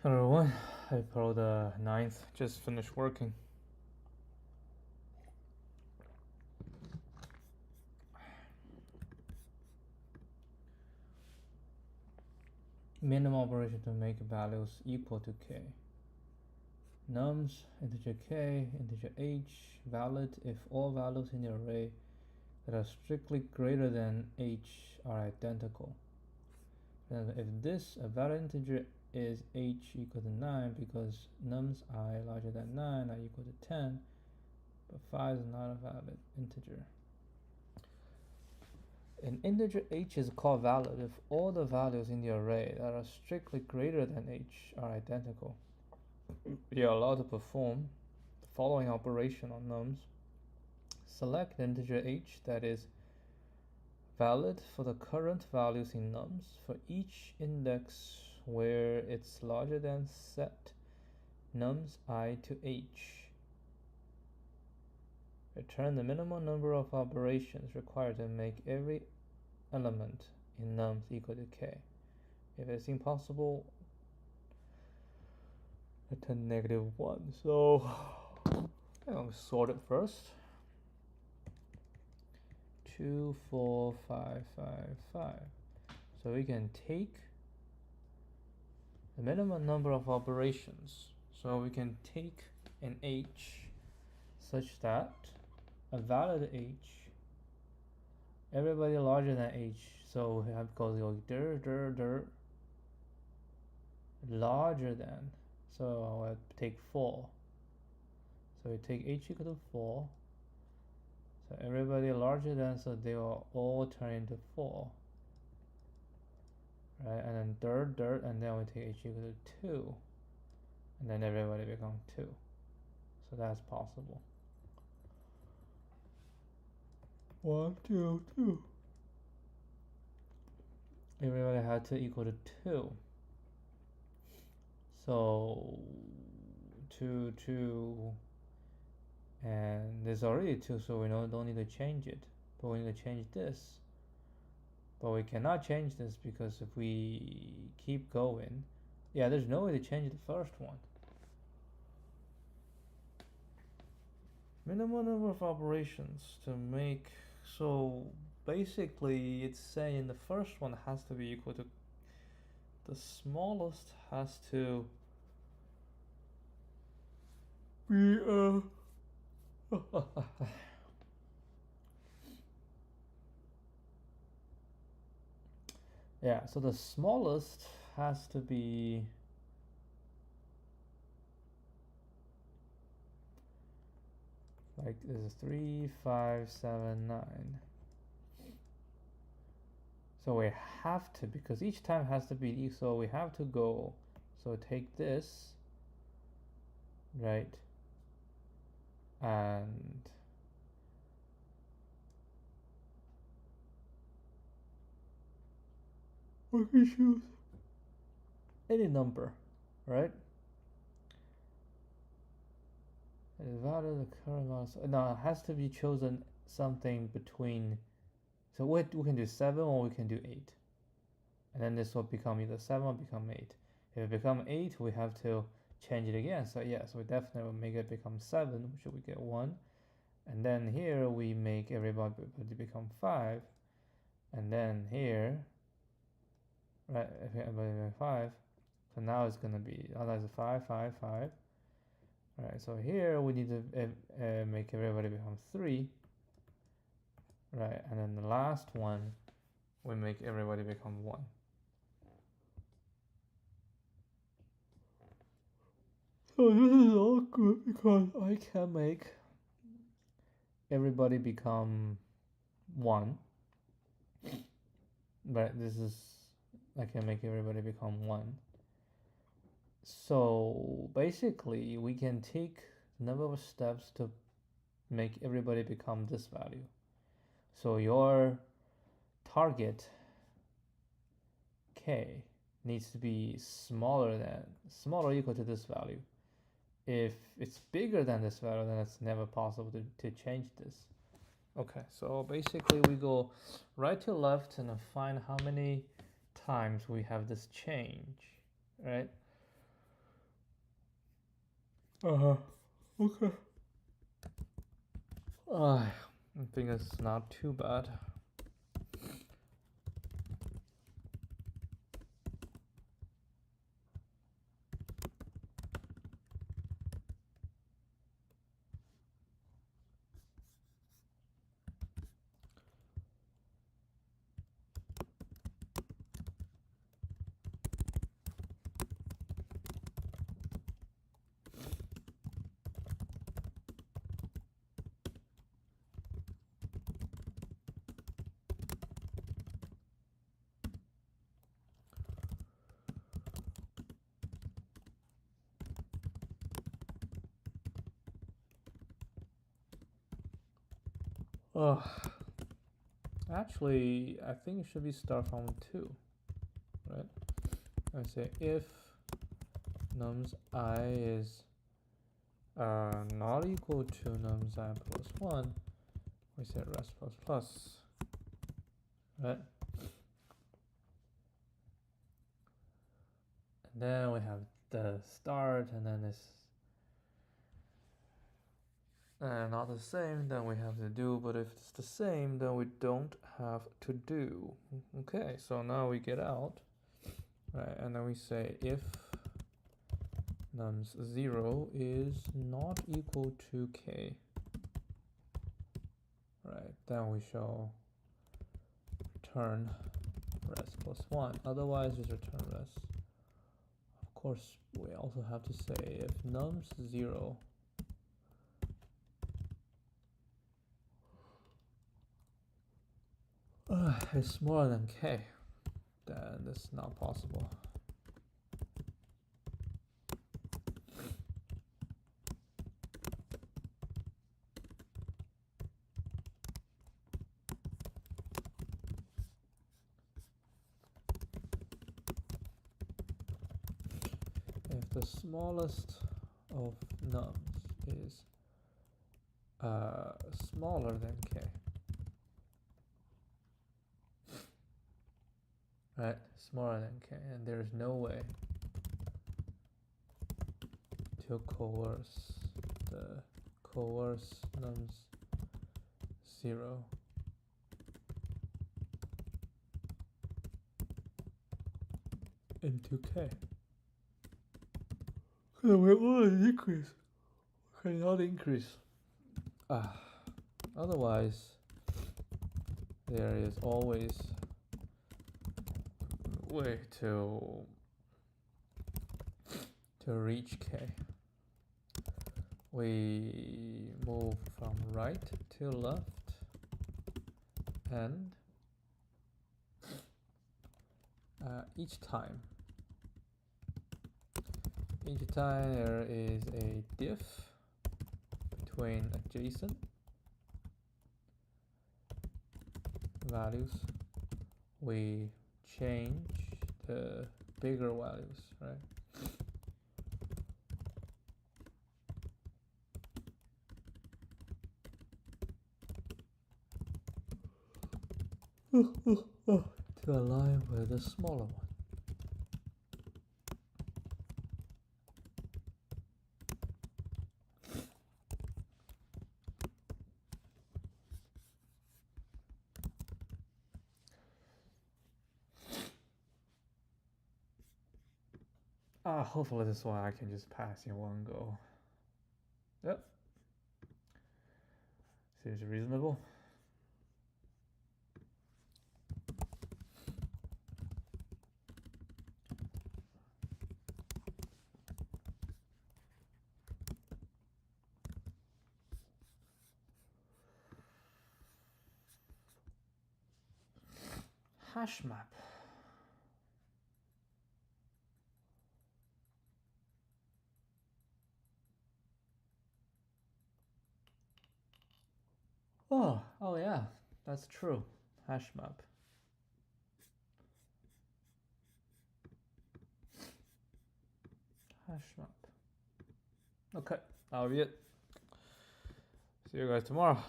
Hello everyone, April the 9th, just finished working. Minimum operation to make values equal to k. Nums, integer k, integer h, valid if all values in the array that are strictly greater than h are identical. And if this, a valid integer is h equal to 9 because nums I larger than 9 are equal to 10, but 5 is not a valid integer. An integer h is called valid if all the values in the array that are strictly greater than h are identical. We are allowed to perform the following operation on nums. Select the integer h that is valid for the current values in nums. For each index where it's larger than, set nums I to h. Return the minimum number of operations required to make every element in nums equal to k. If it's impossible, return -1. So I'll sort it first. 2, 4, 5, 5, 5. So we can take the minimum number of operations. So we can take an h such that a valid h, everybody larger than h. So we have to go dir larger than. So I'll take 4. So we take h equal to 4. So everybody larger than, so they will all turn into 4. Right, and then dirt, and then we take h equal to 2. And then everybody becomes 2. So that's possible. 1, 2, 2. Everybody had to equal to 2. So 2, 2, and there's already 2, so we don't need to change it. But we need to change this. But we cannot change this because if we keep going, yeah, there's no way to change the first one. Minimum number of operations to make, so basically it's saying the first one has to be equal to, the smallest has to be yeah, so the smallest has to be like this is 3, 5, 7, 9. So we have to, because each time has to be, so we have to go, so take this, right, and we can choose any number, right? It is valid the current value. No, it has to be chosen something between. So we can do 7 or we can do 8, and then this will become either 7 or become 8. If it become 8, we have to change it again. So yeah, so we definitely will make it become 7, which we get 1, and then here we make everybody become 5, and then here, right, everybody 5. So now it's gonna be otherwise 5, 5, 5. Alright, so here we need to make everybody become 3. Right, and then the last one, we make everybody become 1. So this is all good because I can make everybody become 1. But this is, I can make everybody become 1. So basically we can take the number of steps to make everybody become this value. So your target k needs to be smaller or equal to this value. If it's bigger than this value, then it's never possible to change this. Okay, so basically we go right to left and find how many times we have this change, right? Okay. I think it's not too bad. Actually, I think it should be start from 2, right? I say if nums I is not equal to nums I plus 1, we say rest plus plus, right? And then we have the start, and then it's not the same, then we have to do, but if it's the same, then we don't have to do. Okay, so now we get out, right? And then we say if nums 0 is not equal to k, right? Then we shall return rest plus 1, otherwise just return rest. Of course, we also have to say if nums 0 is smaller than k, then it's not possible. If the smallest of nums is smaller than k, right? Smaller than k, and there is no way to coerce nums 0 into k. We want to increase. We cannot increase. Otherwise, there is always a way to reach k. We move from right to left, and each time there is a diff between adjacent values, we change the bigger values, right? To align with the smaller one. Hopefully this one I can just pass in one go. Yep. Seems reasonable. Hash map. Oh yeah, that's true. Hash map. Hash map. Okay, that'll be it. See you guys tomorrow.